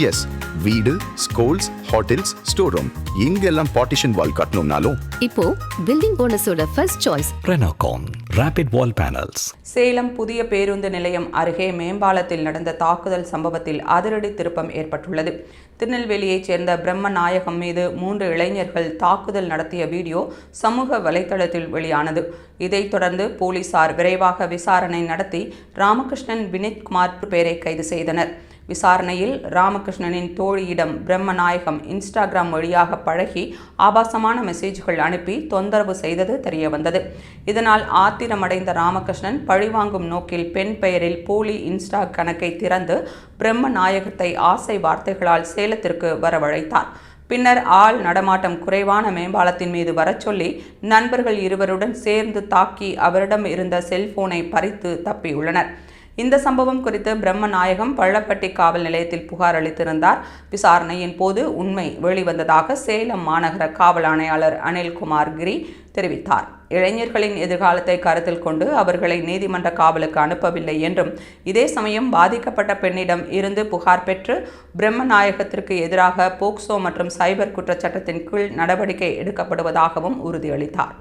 S, வீடு, schools, hotels, store room இங்கெல்லாம் partition wall கட்டணும்னாலும் இப்போ பில்டிங் போனஸோட first choice Renocon Rapid Wall Panels. Salem புதிய பேருந்து நிலையம் அருகே மேம்பாலத்தில் நடந்த தாக்குதல் சம்பவத்தில் அதிரடி திருப்பம் ஏற்பட்டுள்ளது. திருநெல்வேலியைச் சேர்ந்த பிரம்மநாயகம் மீது 3 இளைஞர்கள் தாக்குதல் நடத்திய வீடியோ சமூக வலைதளத்தில் வெளியானது. இதைத் தொடர்ந்து போலீசார் விரைவாக விசாரணை நடத்தி ராமகிருஷ்ணன், வினித்குமார் பேரை கைது செய்தனர். விசாரணையில் ராமகிருஷ்ணனின் தோழியிடம் பிரம்மநாயகம் இன்ஸ்டாகிராம் வழியாக பழகி ஆபாசமான மெசேஜ்கள் அனுப்பி தொந்தரவு செய்தது தெரியவந்தது. இதனால் ஆத்திரமடைந்த ராமகிருஷ்ணன் பழிவாங்கும் நோக்கில் பெண் பெயரில் போலி இன்ஸ்டா கணக்கை திறந்து பிரம்மநாயகத்தை ஆசை வார்த்தைகளால் சேலத்திற்கு வரவழைத்தார். பின்னர் ஆள் நடமாட்டம் குறைவான மேம்பாலத்தின் மீது வரச்சொல்லி நண்பர்கள் இருவருடன் சேர்ந்து தாக்கி அவரிடம் இருந்த செல்போனை பறித்து தப்பியுள்ளனர். இந்த சம்பவம் குறித்து பிரம்மநாயகம் பள்ளப்பட்டி காவல் நிலையத்தில் புகார் அளித்திருந்தார். விசாரணையின் போது உண்மை வெளிவந்ததாக சேலம் மாநகர காவல் ஆணையாளர் அனில்குமார் கிரி தெரிவித்தார். இளைஞர்களின் எதிர்காலத்தை கருத்தில் கொண்டு அவர்களை நீதிமன்ற காவலுக்கு அனுப்பவில்லை என்றும், இதே சமயம் பாதிக்கப்பட்ட பெண்ணிடம் இருந்து புகார் பெற்று பிரம்மநாயகத்திற்கு எதிராக போக்சோ மற்றும் சைபர் குற்றச்சட்டத்தின் கீழ் நடவடிக்கை எடுக்கப்படுவதாகவும் உறுதியளித்தார்.